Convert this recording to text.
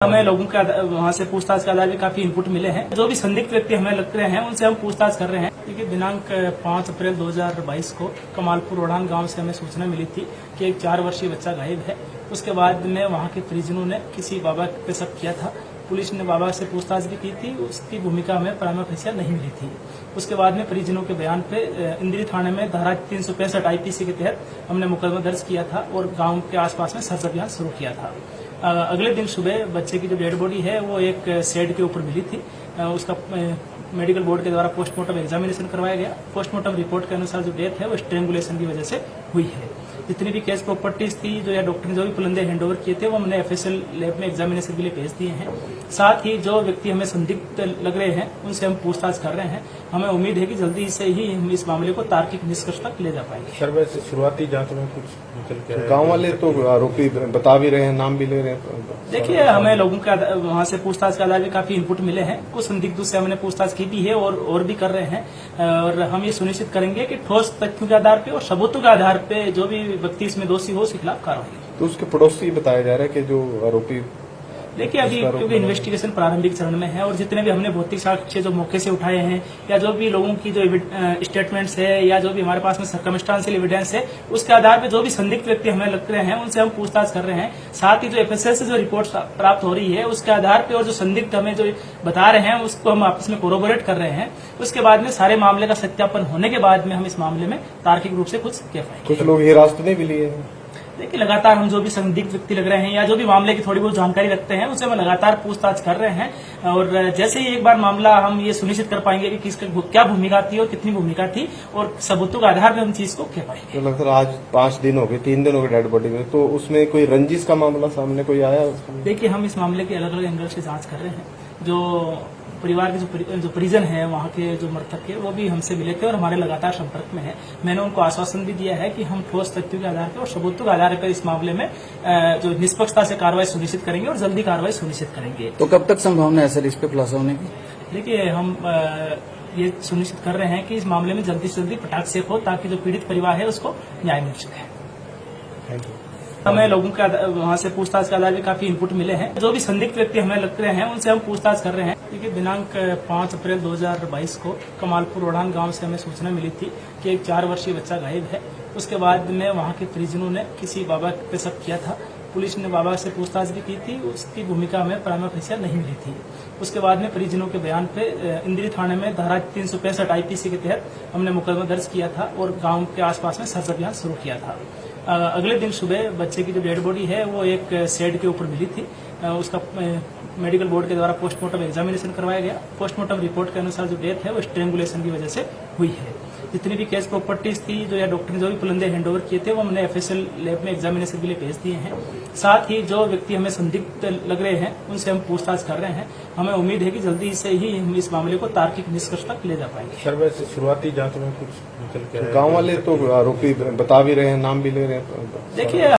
हमें लोगों के वहां से पूछताछ के आधार पे काफी इनपुट मिले हैं। जो भी संदिग्ध व्यक्ति हमें लग रहे हैं उनसे हम पूछताछ कर रहे हैं। देखिए, दिनांक 5 अप्रैल 2022 को कमालपुर ओढ़ान गांव से हमें सूचना मिली थी कि एक 4 वर्षीय बच्चा गायब है। उसके बाद में वहां के परिजनों ने किसी बाबा पे शक किया था। पुलिस ने बाबा से पूछताछ भी की थी, उसकी भूमिका हमें प्राइमा फेसिया नहीं मिली थी। उसके बाद में परिजनों के बयान पे इंद्री थाने में धारा 365 आईपीसी के तहत हमने मुकदमा दर्ज किया था और गांव के आसपास में सर्च अभियान शुरू किया था। अगले दिन सुबह बच्चे की जो डेड बॉडी है वो एक शेड के ऊपर मिली थी। उसका मेडिकल बोर्ड के द्वारा पोस्टमार्टम एग्जामिनेशन करवाया गया। पोस्टमार्टम रिपोर्ट के अनुसार जो डेथ है वो स्ट्रेंगुलेशन की वजह से हुई है। जितनी भी केस प्रॉपर्टीज थी जो या डॉक्टर ने जो भी पुलंदे हैंडओवर किए थे वो हमने एफएसएल लैब में एग्जामिनेशन के लिए भेज दिए हैं। साथ ही जो व्यक्ति हमें संदिग्ध लग रहे हैं उनसे हम पूछताछ कर रहे हैं। हमें उम्मीद है कि जल्दी से ही हम इस मामले को तार्किक निष्कर्ष तक ले जा पाएंगे। सर, वैसे शुरुआती जांच में कुछ निकल के गाँव वाले तो आरोपी बता भी रहे हैं, नाम भी ले रहे हैं। देखिए, हमें लोगों का वहां से पूछताछ के आधार पे काफी इनपुट मिले हैं। कुछ संदिग्धों से हमने पूछताछ की भी है और भी कर रहे हैं। और हम ये सुनिश्चित करेंगे कि ठोस तथ्यों के आधार पे और सबूतों के आधार पे जो भी व्यक्ति इसमें दोषी हो उसके खिलाफ कार्रवाई। तो उसके पड़ोसी बताया जा रहा है कि जो आरोपी, देखिए, अभी क्योंकि इन्वेस्टिगेशन प्रारंभिक चरण में है और जितने भी हमने भौतिक साक्ष्य जो मौके से उठाए हैं या जो भी लोगों की जो स्टेटमेंट्स है या जो भी हमारे पास में सर्कमस्टांशियल एविडेंस है उसके आधार पे जो भी संदिग्ध व्यक्ति हमें लग रहे हैं उनसे हम पूछताछ कर रहे हैं। साथ ही जो एफएसएल से जो रिपोर्ट प्राप्त हो रही है उसके आधार पे और जो संदिग्ध हमें जो बता रहे हैं उसको हम आपस में कोरोबोरेट कर रहे हैं। उसके बाद में सारे मामले का सत्यापन होने के बाद में हम इस मामले में तार्किक रूप से कुछ कह पाएंगे। कुछ लोग हिरासत में भी लिए हैं। देखिए, लगातार हम जो भी संदिग्ध व्यक्ति लग रहे हैं या जो भी मामले की थोड़ी बहुत जानकारी रखते हैं उससे हम लगातार पूछताछ कर रहे हैं। और जैसे ही एक बार मामला हम ये सुनिश्चित कर पाएंगे कि किसका क्या भूमिका थी और कितनी भूमिका थी और सबूतों के आधार पर हम चीज को कह पाएंगे। तो लगता है आज 5 दिन हो गए, 3 दिन हो गए डेड बॉडी में, तो उसमें कोई रंजिश का मामला सामने कोई आया? देखिए, हम इस मामले के अलग अलग एंगल से जांच कर रहे हैं। जो परिवार के जो परिजन है वहाँ के जो मृतक है वो भी हमसे मिले थे और हमारे लगातार संपर्क में है। मैंने उनको आश्वासन भी दिया है कि हम ठोस तथ्यों के आधार पर और सबूतों के आधार पर इस मामले में जो निष्पक्षता से कार्रवाई सुनिश्चित करेंगे और जल्दी कार्रवाई सुनिश्चित करेंगे। तो कब तक संभावना है सर इस पे खुलासा होने की? देखिए, हम ये सुनिश्चित कर रहे हैं कि इस मामले में जल्दी से जल्दी पटाख से हो ताकि जो पीड़ित परिवार है उसको न्याय मिल सके। Thank you. हमें लोगों का वहां से पूछताछ के आधार पे काफी इनपुट मिले हैं। जो भी संदिग्ध व्यक्ति हमें लग रहे हैं उनसे हम पूछताछ कर रहे हैं। देखिए, दिनांक 5 अप्रैल 2022 को कमालपुर ओढ़ान गांव से हमें सूचना मिली थी कि एक 4 वर्षीय बच्चा गायब है। उसके बाद में वहां के परिजनों ने किसी बाबा पे शक किया था। पुलिस ने बाबा से पूछताछ भी की थी, उसकी भूमिका हमें प्राइमा फेसिया नहीं मिली थी। उसके बाद में परिजनों के बयान पे इंद्री थाने में धारा 365 आईपीसी के तहत हमने मुकदमा दर्ज किया था और गांव के आसपास में सर्च अभियान शुरू किया था। अगले दिन सुबह बच्चे की जो डेड बॉडी है वो एक शेड के ऊपर मिली थी। उसका मेडिकल बोर्ड के द्वारा पोस्टमार्टम एग्जामिनेशन करवाया गया। पोस्टमार्टम रिपोर्ट के अनुसार जो डेथ है वो स्ट्रेंगुलेशन की वजह से हुई है। जितनी भी केस प्रॉपर्टीज थी जो या डॉक्टर ने जो भी पुलंदे हैंडओवर किए थे वो हमने एफएसएल लैब में एग्जामिनेशन के लिए भेज दिए हैं। साथ ही जो व्यक्ति हमें संदिग्ध लग रहे हैं उनसे हम पूछताछ कर रहे हैं। हमें उम्मीद है कि जल्दी से ही हम इस मामले को तार्किक निष्कर्ष तक ले जा पाएंगे। सर, वैसे शुरुआती जांच में कुछ निकल के गाँव वाले तो आरोपी बता भी रहे हैं, नाम भी ले रहे हैं। देखिए,